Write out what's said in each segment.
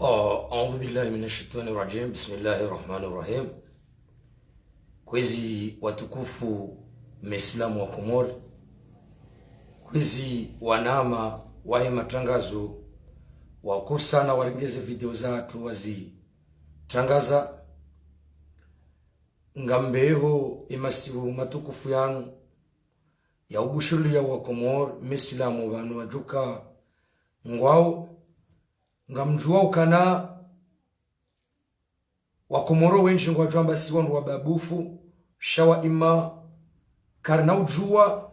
أعوذ بالله من الشيطان الرجيم. بسم الله الرحمن الرحيم. Kwezi watukufu Maislamu wa Komori, kwezi wanama wahe matangazo wako sana warengeze video zatu wazi tangaza ngambeho imasibu matukufu yanu ya ubushuru ya wa Komori Maislamu banu wajuka ngwao ngamjua ukana wakomoro wenshi ngwa jamba si wandu wababufu shawa ima karna ujua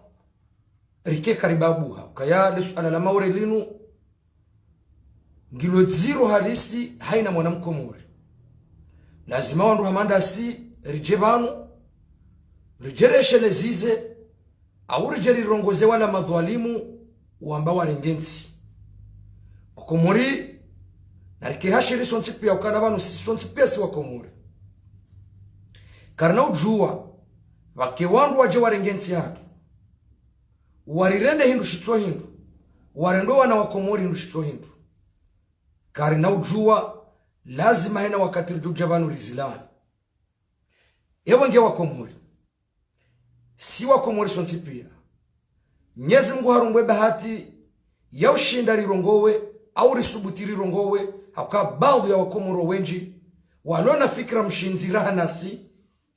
rike karibabuha kaya lesu ala maure linu ngilo ziro halisi haina mwanamkomori lazima wandu hamanda si rijebanu rijereshe lezize au rijeri rongoze wala madhalimu wamba warengensi wakomori narike hashiri sonsi pia ukana banu sonsi pia si wakomori karna ujua wake wandu waje warengensi hatu warirende hindu shitso hindu warendo wana wakomori hindu shitso hindu karna ujua lazima hena wakati rujja banu rizilani ewa nge wakomori si wakomori sonsi pia nyezi Mungu harumbwe bahati ya ushinda rirongowe au risubutiri rirongowe hauka baadhi ya wakomoro wenji walona fikra mshinziraha nasi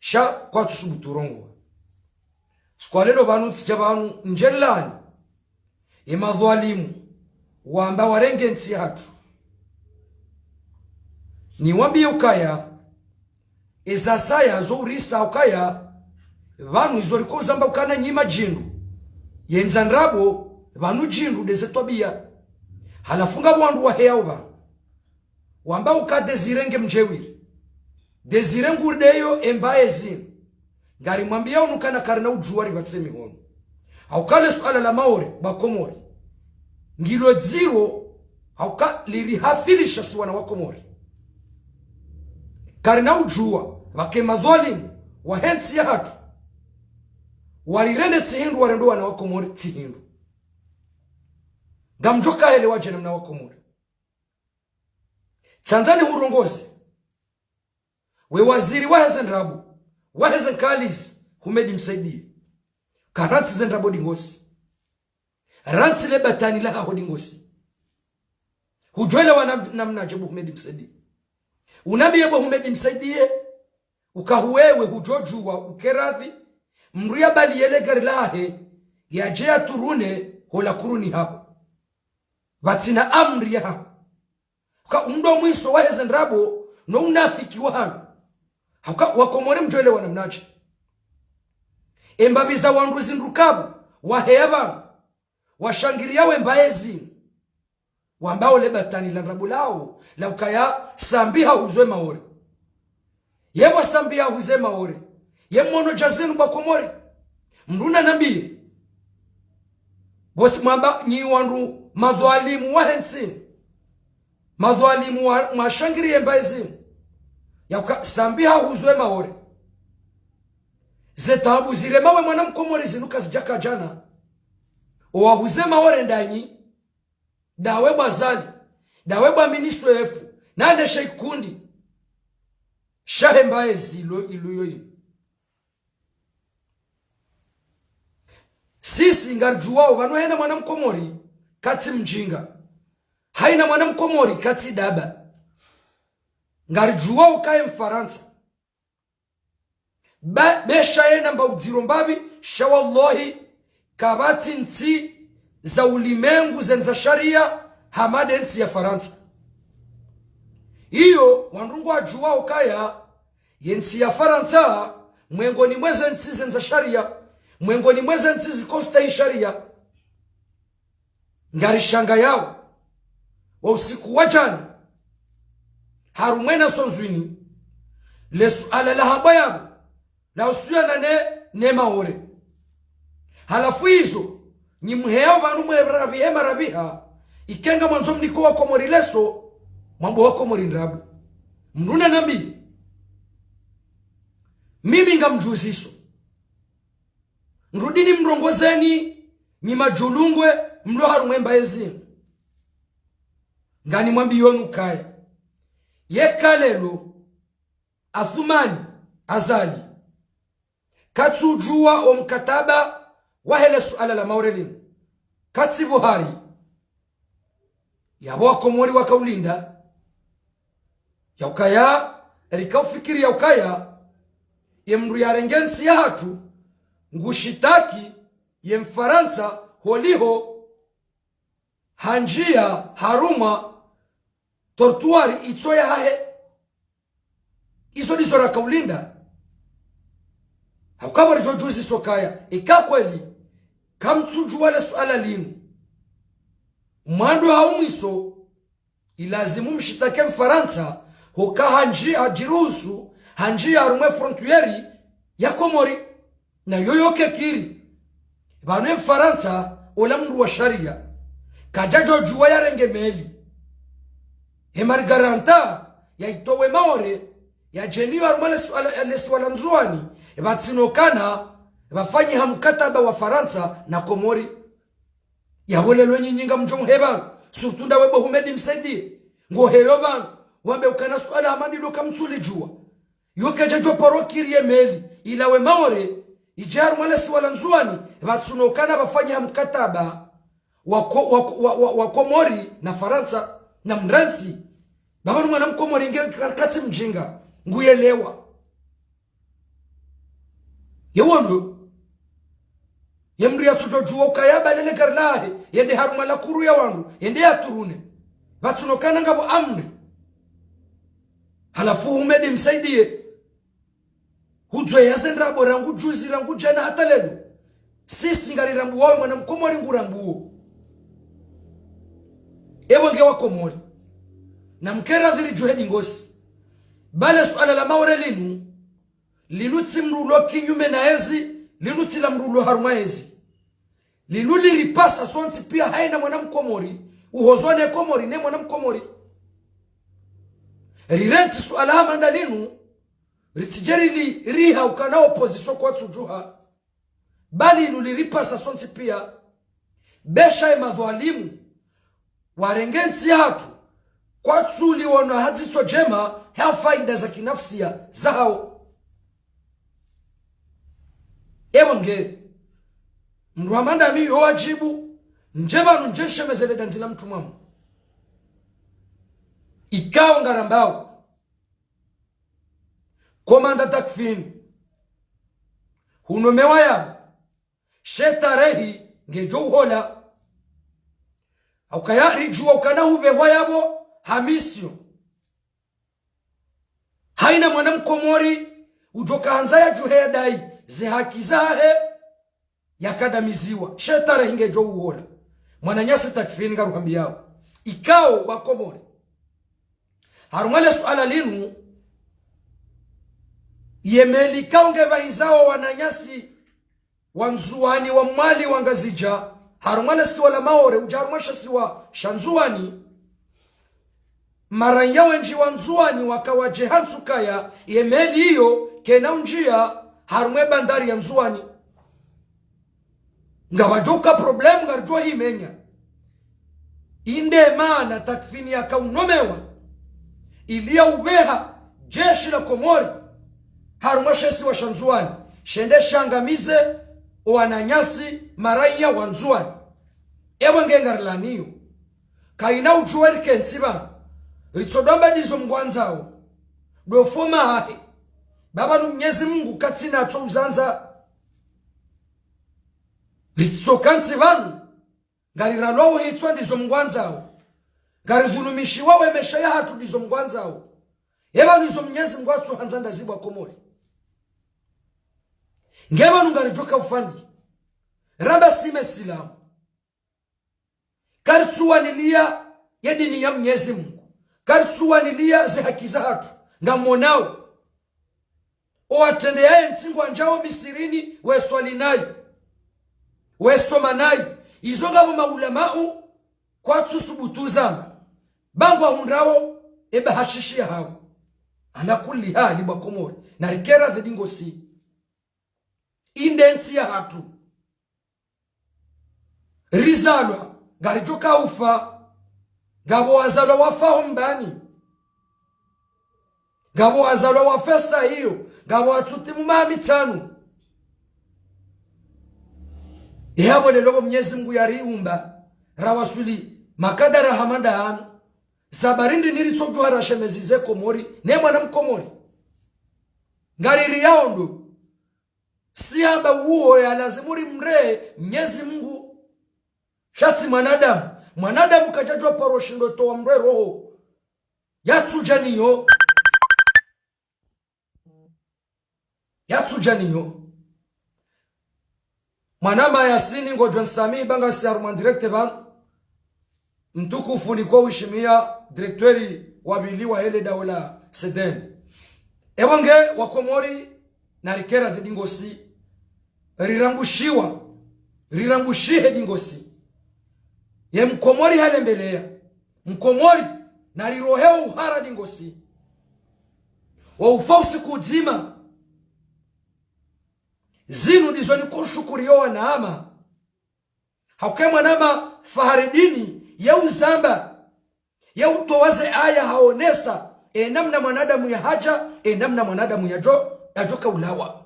sha kwa tusubutu rongowe skwalelo banu tsijabanu njelani imadhwalimu wamba warenge nsi hatu ni wambi ukaya ezasaya zo urisa ukaya vanu izoriko zamba ukana nyima jindu yenzandrabo vanu jindu dezetobia halafunga wandu wa heauba wamba ukadezirenge mjewiri dezirengu deyo embaye zin ngari mwambia unukana karna ujuwari batsemi hono haukale suala la maore bakomori ngilo ziro hauka lirihafilisha siwana wakomori karna ujuwa wake madhalimu wahensi ya hatu warirende tsihindu warendo wana wakomori tsihindu ngamjoka hele waje namna wakomori Tanzania hurongozi we waziri wahezen rabu wahezen kalizi humedi msaidie karanti zendrabo dingosi ranti le batani la ho dingosi hujwele wanamna jebu humedi msaidie unabi yebo humedi msaidie ukahuwewe hujojua ukeradhi mria bali yele gari lahe ya jea turune hola kuruni hapo batina amri ya hapo ka undo mwiso waheze ndrabo no unafiki wahanu hauka wakomore mjwele wanamnaje embabiza wandu zindukabu waheba washangiria wembaezi wambao lebatani la ndrabo lao la ukaya sambiha uzwe maore yebo sambiha uzwe maore yemono jazenu bakomore mruna nabii bosi mwamba nyi wandu madhalimu wahensi madhalimu mashangiri embaezi ya sambiha huzwe maore zetabu zile mawe mwanamkomori zinuka zijaka jana owahuze maore ndanyi dawe bazali dawe ba ministro efu nane sheikundi shahe mbaezi iluyo sisi ngarjuwao vanu hena mwanamkomori kati mjinga haina mwanamkomori kati daba ngarjuwao kae mfaransa besha yena mba udzirombabi shawallahi kabati nti za ulimengu zenza sharia hamade nti ya faransa iyo wandungu wajuwao kaya yenti ya faransa mwengoni mweze nti zenza sharia mwengoni mweze nti zikosta hii sharia ngarishanga yao wa usiku wajana harumwena sonzwini lesu ala lahamba yabo na usuya na ne maore halafu hizo ni mheo banu mwerabihe marabiha ikenga mwanzo mniko wa komori leso mambo wa komori ndrabu mruna nabii mimi ngamjuziso nrudini mrongozeni ni majulungwe mlo harumwemba ezini ngani mwambi yonu kaya yekalelo Athumani Azali katsujua o mkataba wa hele suala la maurelini katsi Buhari yabo wakomori wakaulinda yaukaya erikaufikiri yaukaya yemru yarengensi ya hatu ngushitaki ye Mfaransa holiho hanjia haruma tortuari itsoya hahe iso dizora kaulinda haukabari jojuzi sokaya kweli kamtsuju wale suala linu mwando haumwiso ilazimu mshitake Mfaransa hoka hanjia hajiruhusu hanjia harumwe frontieri ya Komori na yoyoke kiri bane Mfaransa ola mru wa sharia kajajo juwa ya renge meli hemar garanta ya itowe maore ya jeniyo harumwe leswala nzuani batsinokana bafanyi hamkataba wa Faransa na Komori ya wole lwenye nyinga mjong heba surtunda webo humedi msaidi ngo heyo ban wabe ukana suala amandi doka mtsuli jua yoke jajo parokiri ye meli ilawe maore ijaru mwale swala nzuani batsunokana bafanyi hamkataba wa Komori na Faransa na mransi babanu mwana mkomori ngeli kati mjinga nguyelewa yewondo yemri yatsujojuo kayaba lele karlahe yende haruma la kuru ya wangu yende yaturune batsunokana ngabo amri halafu humedi msaidie hujwe yazendra borangu juzi rangu jana hata lelo sisi ngari rambu wawe mwana mkomori ngurambu ebonge wa Komori na mkera dhiri juhedi ngosi bale suala la maurelinu linutsi mrulo kinyume na ezi linutsi la mrulo haruma ezi linuli ripasa sonti pia haina mwana mkomori uhozwane Komori ne mwana mkomori rirenti suala hamanda linu ritijeri li riha ukana opposition kwa tsujuha bali linuli ripasa sonti pia besha ema dhualimu warengensi hatu kwa tsuli wana hazito jema hea faida za kinafsia zao ebonge mruhamanda mi yo wajibu njeba njeshe mezele danzila mtu mamu ikao ngarambao komanda takfini hunomewa yabu shetarehi ngejo uhola aukaya rijua ukana hubewa yabo hamisio haina mwana mkomori ujoka hanza ya juhe dai ze haki zahe yakadamiziwa shetare hingejo uhola mwana nyasi takfini ngaruhambi yao ikao wakomori harumale suala linu yemeli kaunge vaizao wananyasi wanzuani wa mwali wangazija harumale siwala maore ujarumasha siwa shanzuani maranya wenji wanzuani wakawa jehansukaya yemeli hiyo kena unjia harumwe bandari ya mzuani ngawajoka problemu ngarjua hii menya inde maana takfini ya kaunomewa ilia ubeha jeshi la Komori harumashesi wa shanzuani shende shangamize wananyasi maraya wanzuani ewe ngengarilaniyo kaina ujuweri kensiba ritsodomba dizo mgwanzao dofoma hae baba Mwenyezi Mungu katsina atso uzanza ritsokansi vanu ngariralowo hitswa dizo mgwanzao ngaridhulumishi wawe mesha ya hatu dizo mgwanzao eba nizo Mwenyezi Mungu atso hanzanda zibwa Komori ngeba nungarijoka ufandi raba sime silamu karitsuwa nilia yedini ya Mwenyezi Mungu karitsuwa nilia ze haki za hatu ngamonao oatendea nsingu anjao misirini weswali nai wesoma nai izo ngabo maulamau kwa tsusubutu zamba bangwa hundrao eba hashishia hao anakuli hali bwa Komori na rikera dhedingo si indensi ya hatu rizalwa garijoka ufa gabo wazalwa wafao mbani ngabo wazalwa wa festa hiyo ngabo watutimu mamitanu yabo lelo Mwenyezi Mungu yariumba rawasuli makadara hamanda hanu sabarindi nilitsojwa rashemezi ze Komori ne mwana mkomori ngariri yaondo siamba uo ya lazimuri mre Mwenyezi Mungu shatsi mwanadamu kajajwa paroshindo towa mre roho yatsujaniyo mwanama Yasini ngojwa nsami banga siaruma direkte ban mtukufu niko wishimia direktori wabiliwa hele dawla seden ebonge wakomori narikera dingosi rirangushihe dingosi ye mkomori hale mbelea mkomori nariroheo uhara dingosi wa ufausi kudima zinu dizoni kushukuriyo wa naama haukemwa nama faharidini ya uzamba ya utowaze aya haonesa namna mwanadamu ya haja namna mwanadamu ya joka ulawa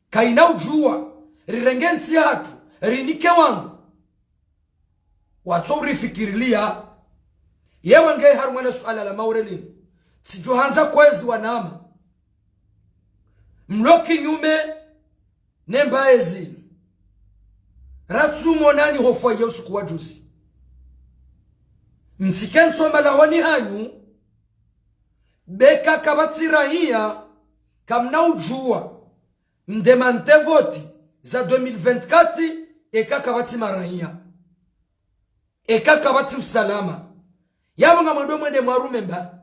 kaina ujua rirengensi hatu rinike wangu watu rifikirilia yewange harumwana suala la maurelini sijuhanza kwezi wanama mloki nyume nembaezi ratsumo nani hofwa yesu kuwa juzi msikenso malahoni hanyu beka kabatsirahia kamna ujua mdemante voti za 2024 eka kabatsi marahia eka kabatsi usalama yabo nga mwendo mwende mwarume mba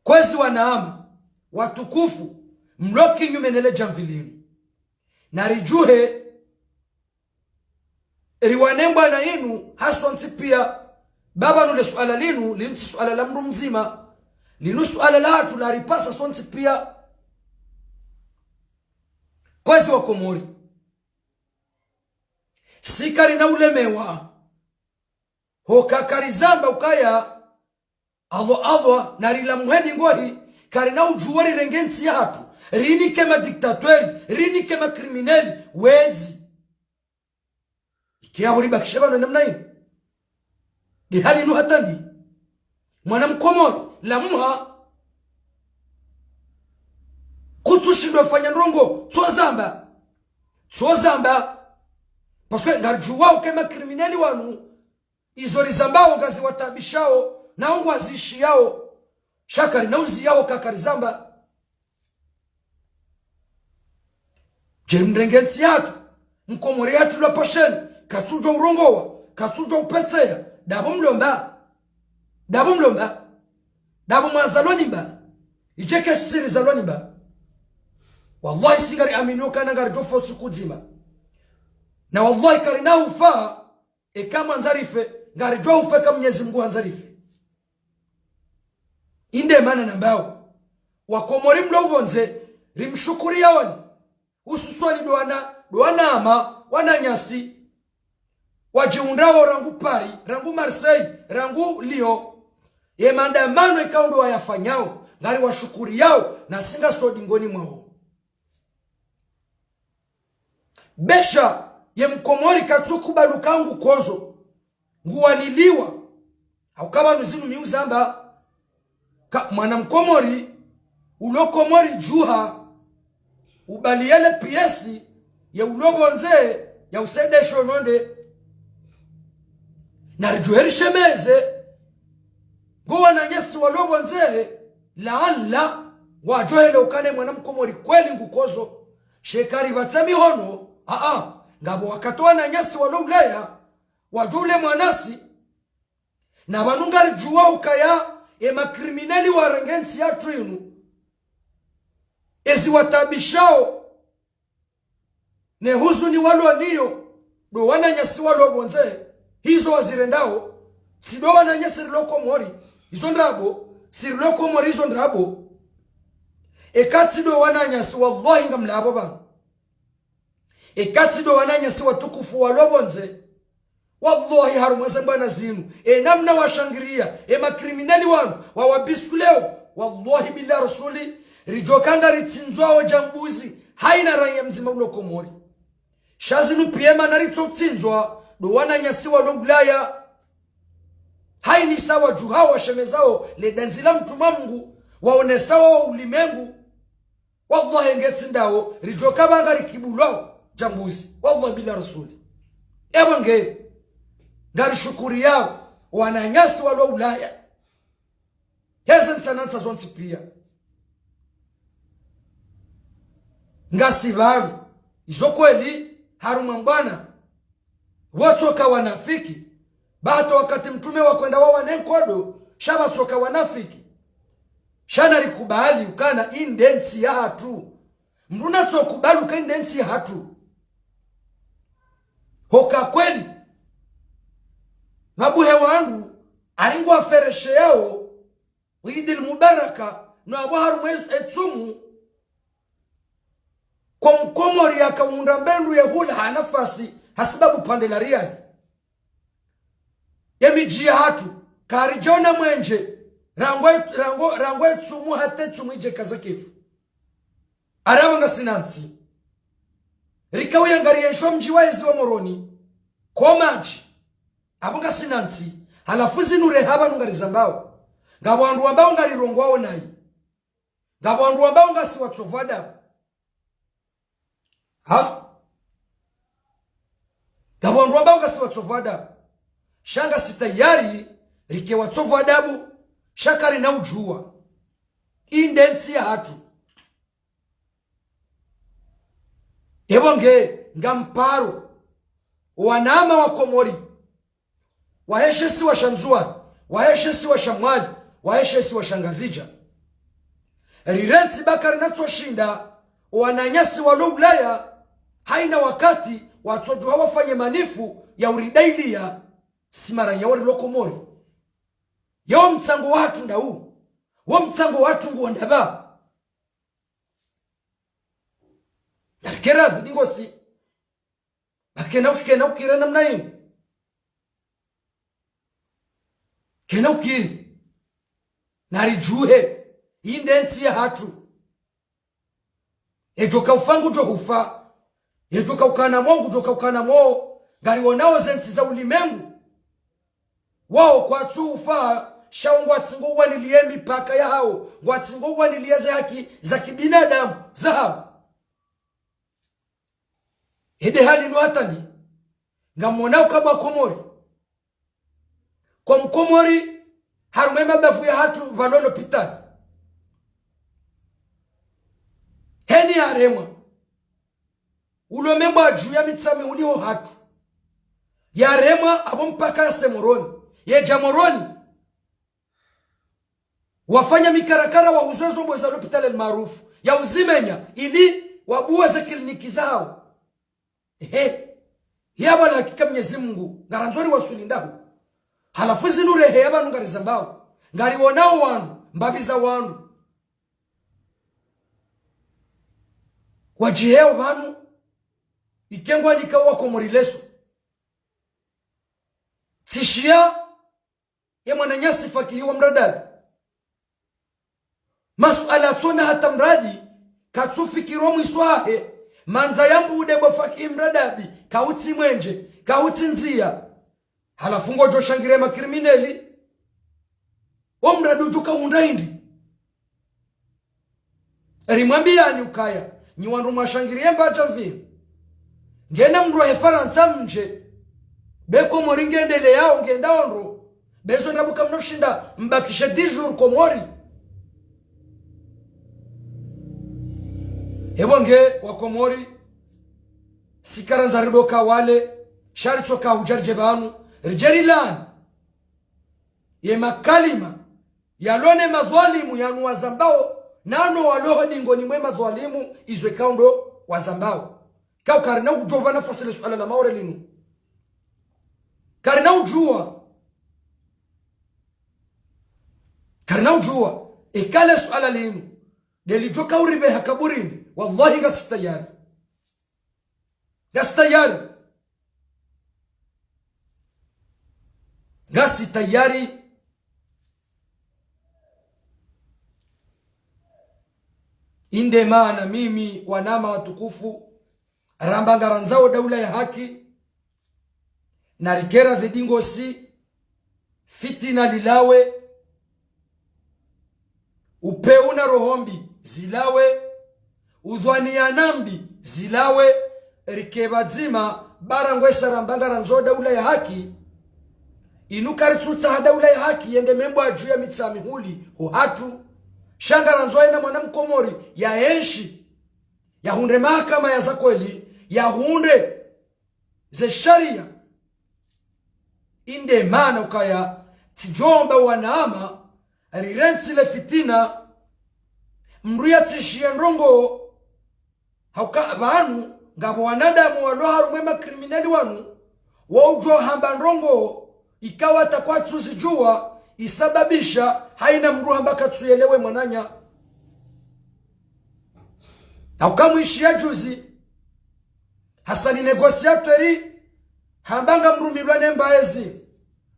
kwezi wanaama watukufu mloki nyume nele jamvilini narijuhe riwanembwa na inu hasonti pia baba nule suala linu linti suala la mru mzima linu suala la hatu la ripasa sonti pia kwezi wa Komori sikari na ulemewa hokakari zamba ukaya alwa narila muhedi ngohi kari na ujuwari rengensi ya hatu rini kema diktatori rini kema krimineli wezi kia wuri bakisheba na namna hii di hali inu hatandi mwana mkomori la muha kutushindwa fanya nrongo tuozamba paske ngarjuwa ukema krimineli wanu izori zambao ngazi watabishao na ongo azishi yao shakari na uzi yao kakari zamba jemrengensi hatu mkomori hatu la posheni katsujo urongowa katsujo upetea dabo mlomba dabo mwazaloni mba ijeke siri zaloni mba wallahi sigari aminu kana ngari jofo sukuzima na wallahi karina ufa kama nzarife ngari jo ufa kama Mwenyezi Mungu nzarife inde mana nambao wakomori mlobonze rimshukuria woni ususwani doana ama wananyasi wajiundao rangu Paris rangu Marseille rangu Lyon ye maandamano ikaundo wayafanyao ngari washukuri yao na singa sodingoni mwao besha ye mkomori katsuku balukangu kozo nguwaniliwa haukaba nuzinu miuzamba mwana mkomori ulokomori juha ubaliele piesi ya ulobonze ya usedesho nonde narijuheri shemeze nguwa na nyesi walobonze laala wajohele ukane mwana mkomori kweli ngukozo shekari batsami hono ngabo wakatoa na nyesi walobleya wajule mwanasi na banungari juwa ukaya makriminali warengensi ya tuinu ezi watabishao ne huzuni walo niyo do wana nyasi walo bonze hizo wazirendao sido wana nyasi riloko mori hizo ndrabo siriloko mori hizo ndrabo ekati do wana nyasi wallahi ngamlabo ba ekati do wana nyasi watukufu walo bonze wallahi harumweze mbana zinu namna washangiria makriminali wanu wawabisku leo wallahi bila rasuli rijokanga ritsinzwao jambuzi haina ranya mzima ulo Komori shazinu piema na ritotsinzwa dowana nyasiwa lo Ulaya haini sawa juhao washemezao le danzila mtuma Mungu waone sawa wa ulimengu wallahi ngetsindawo rijokabanga rikibulwao jambuzi wallahi bila rasuli nge ngari shukuri yao wananyasi walo Ulaya heza nsanansa zonti pia ngasi vanu izo kweli haruma mbana watoka wanafiki bato wakati mtume wakwenda wawa nenkodo shaba toka wanafiki shana rikubali ukana indensi ya hatu mruna tokubali uka indensi ya hatu hoka kweli mabuhe wangu aringu wafereshe yao Eidil Mubaraka na abaharu etsumu kwa Mkomori akaunda mbendu ya hula hanafasi hasibabu pande la Riyadh yemijia hatu karijona mwenje rango etsumu hatetsumu ije kazakifu arawanga sinansi rikawu yangariyeshwa mji waezi wa Moroni kwa maji abunga sinansi halafuzi nure haba nungarizambao ngabandu ambao ngarirongwao nayi ngabandu ambao ngasi watsovada ngabandu ambao ngasi watsovada shanga sitayari rike watsovadabu shakari na ujua indensi ya hatu ebonge ngamparo wanama wa Komori waheshesi wa Shanzua waheshesi wa Shamwali waheshesi wa Shangazija rirensi bakari natoshinda wananyasi walo Ulaya haina wakati watoju hawafanye manifu ya uridailia simara ya wari lo Komori yao mtsango watu ndau wa mtsango watu nguwa ndaba nakera vidingosi bakena ukira namna hii kena ukiri narijuhe indensi ya hatu ejoka ufangu jo hufa ejoka ukana mongu joka ukana mo ngari wonao zensi za ulimengu wao kwa tufa shaungwa tsingo wanilie mipaka ya hao watsingo wanilie za haki za kibinadamu za hao hede hali nwatani ngamonao kaba Komori kwa Mkomori harumema bafu ya hatu valolo pitani heni aremwa ulomemba juu ya mitsame ulio hatu ya remwa abo mpaka ya Semoroni ye Jamoroni wafanya mikarakara wa uzozo mbweza l'hopital maarufu ya uzimenya ili wabuwa za kliniki zao yaba la hakika Mwenyezi Mungu ngaranzori wasulindahu halafuzi nure heba nungarizambao ngari wonao wandu mbabiza wandu wajiheo vanu ikengwa nikawa Komori leso tishia ya mwananyasi fakihiwa mradabi masuala tsona hata mradi katsufikirwa mwiswahe manza yambu udebo fakihi mradabi kauti mwenje kauti nzia halafungo joshangire makrimineli omradu juka undaindi rimwambia ni ukaya ni wandu mashangirie mbacha mvini ngena mru hefaransa mje beko moringendele yao ngenda onro bezo ndabuka mnoshinda mbakishe 10 jours Komori hebonge wa Komori sikaranza ridoka wale sharitsoka ujarje banu rijerilan ye makalima yalone madhalimu yanu wazambao nano waloho dingoni mwe madhalimu izwe kaundo wazambao kau karina ujova nafasi le suala la maore linu karina ujua ikale suala linu delijoka uribe hakaburini wallahi gasitayari ngasi tayari inde maana mimi wanama watukufu rambangaranzao daula ya haki na rikera dhidingosi fitina lilawe upeuna rohombi zilawe udhwani ya nambi zilawe rikebadzima barangwesa rambangaranzao daula ya haki inukaritutsa daula ya haki yende membo ajuu ya mitsami huli huhatu shangaranzwa ina mwanamkomori ya enshi ya hunde mahakama ya zakweli ya hunde ze sharia inde maana ukaya tijomba wanaama rirensile fitina mruya tishie ndrongo hauka vanu ngabo wanadamu waloharu mwema kriminali wanu waujo hamba ndrongo ikawa takwa tuzijua isababisha haina mruha mpaka tuyelewe mwananya aukamwishia juzi hasani negosiatori hambanga mrumirwane mbaezi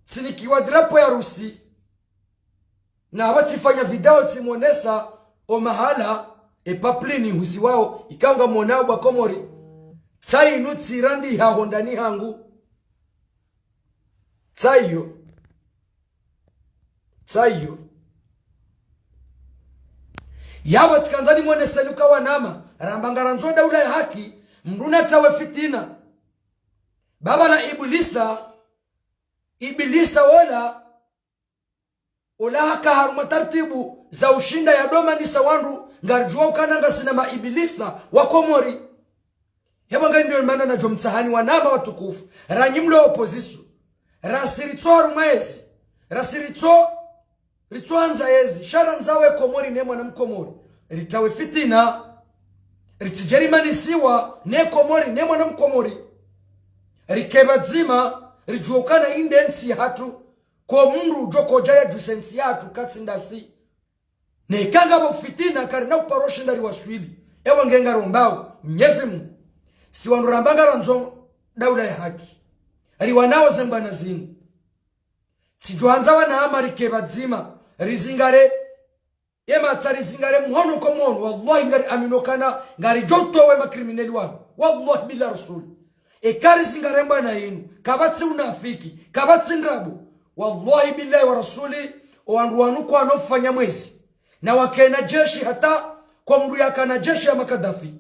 sinikiwa drapo ya Rusi na watifanya video timonesa o mahala epaplini huzi wao ikanga mwanao bakomori tsainu tsirandi hahondani hangu tsayo yawa tikanzani mwone senuka wanama rambangaranzo daula ya haki mruna tawe fitina baba la ibilisa wala haka haruma tartibu za ushinda ya doma ni sawandu ngarjua ukananga sinema ibilisa wakomori hewa ngari ndio maana na jomtsahani wanama watukufu ranyimlo opposition rasiritso harumaezi rasiritso ritwanza yezi sharanzawe komori ne mwana mkomori ritawe fitina ritijerimanisiwa ne komori ne mwana mkomori rikebadzima rijuokana indensi hatu ko mundu joko jaya jusensi hatu katsindasi ne kanga bo fitina kare na uparoshe ndari waswili ewa ngenga rombao mnyezimu si wanurambanga ranzo daula ya haki ari wanao zembana zinu tijuanza wana amarike badzima rizingare tsari zingare mhono ko mhono wallahi ngari aminokana ngari joto we makriminali wanu wallahi bila rasul kari zingare mbana yinu kabatsi unafiki kabatsi ndrabu wallahi billahi wa rasuli wandu wanuko anofanya mwezi na wakena jeshi hata kwa mru yakana jeshi ya makadafi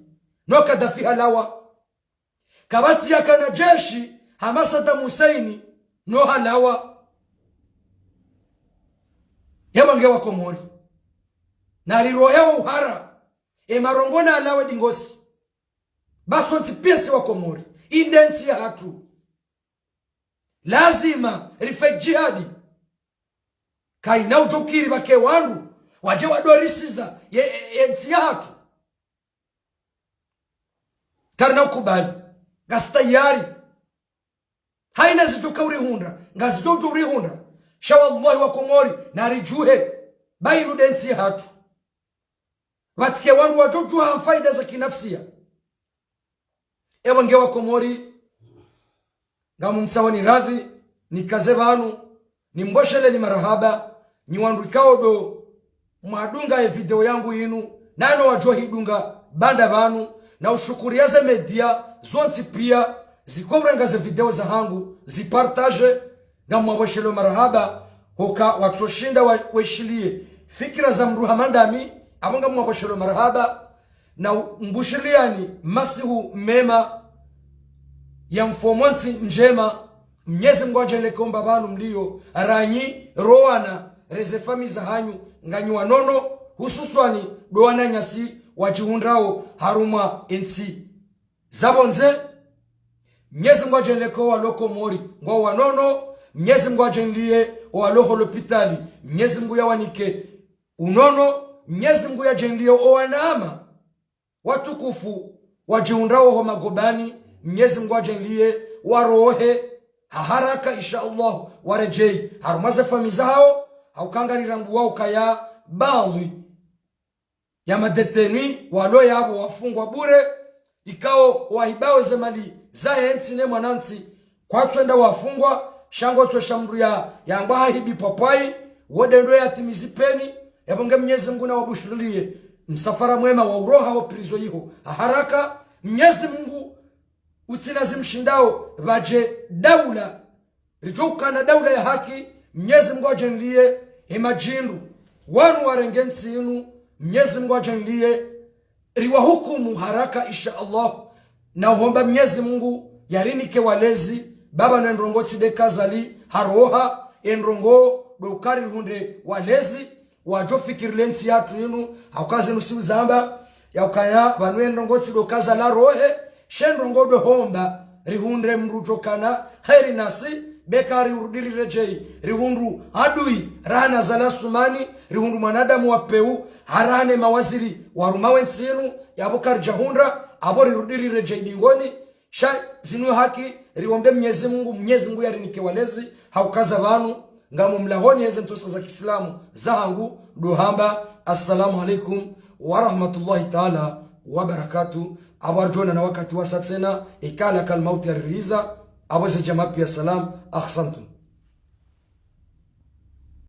no Kadafi halawa kabatsi yakana jeshi hamasa da Musaini no halawa yawange wakomori na rirohewa uhara marongona alawe dingosi baso ntipesi wakomori indenti ya hatu lazima rife jihadi kaina ujokiri bake wandu waje wadorisiza enti ya hatu karna ukubali gastayari haina zijoka urihunda ngazijojo urihunda shawallahi wakomori narijuhe bainu densi hatu watike wandu wajojuha faida za kinafsia ewange wakomori ngamu msawani radhi nikaze banu nimboshele ni marahaba ni wandu ikaodo mwadunga video yangu inu nano wajua hidunga banda banu na ushukuriaze media zonti pia zikobrenga ze video za hangu zipartage ngamu waboshele marahaba hoka watoshinda waishilie fikira za mruhamandami amonga waboshele marahaba na mbushiliani masihu mema ya mfomonti njema Mnyezi Mungu ajelekomba banu mlio ranyi roana rezefami za hanyu nganyu wanono hususwani doana nyasi wajihundrao haruma ensi zabonze Mnyezi Mungu ajeleko waloko mori ngwa wanono Mnyezi Mungu ajenlie waloho lopitali Mnyezi Mungu yawanike unono Mnyezi Mungu ajenlie owanama watukufu wajihundrao ho magobani Mnyezi Mungu ajenlie warohe haraka insha Allah warejei harumaze famiza hao haukangari rambu wao kaya baadhi ya madeteni walo yabo wafungwa bure ikao wahibao zemali za enti ne mwananti kwa twenda wafungwa shango to shamru ya ngwa hibi papai wode ndo yatimizi peni yabonge Mwenyezi Mungu na wabushirie msafara mwema wa uroha wa prizo hiyo haraka. Mwenyezi Mungu utilazimshindao baje daula rijoka na daula ya haki. Mwenyezi Mungu ajenlie emajindu wanu warengensi inu. Mwenyezi Mungu ajenlie riwa hukumu haraka insha Allah. Na uhomba Mwenyezi Mungu yarinike walezi baba na ndrongoti de kazali haroha endrongo dokari hunde walezi wajofikirilensi yatu inu haukazi nusiu zamba ya ukanya vanwe ndrongoti do kazala rohe shendrongo do homba rihunde mrujokana hairi nasi bekari urudiri rejei rihundu adui rana zala sumani rihundu manadamu wapeu harane mawaziri warumawe nsinu yabukar jahundra abori rudiri rejei dingoni sha zinu haki riombe Mwenyezi Mungu yarinike walezi haukaza vanu ngamu mlahoni heze ntosa za Kiislamu zahangu duhamba. Assalamu alaikum wa rahmatullahi ta'ala wa barakatuh. Abarjona na wakati wasa tena ikala kalmauti ya riza abaze jamapi ya salam. Ahsantum.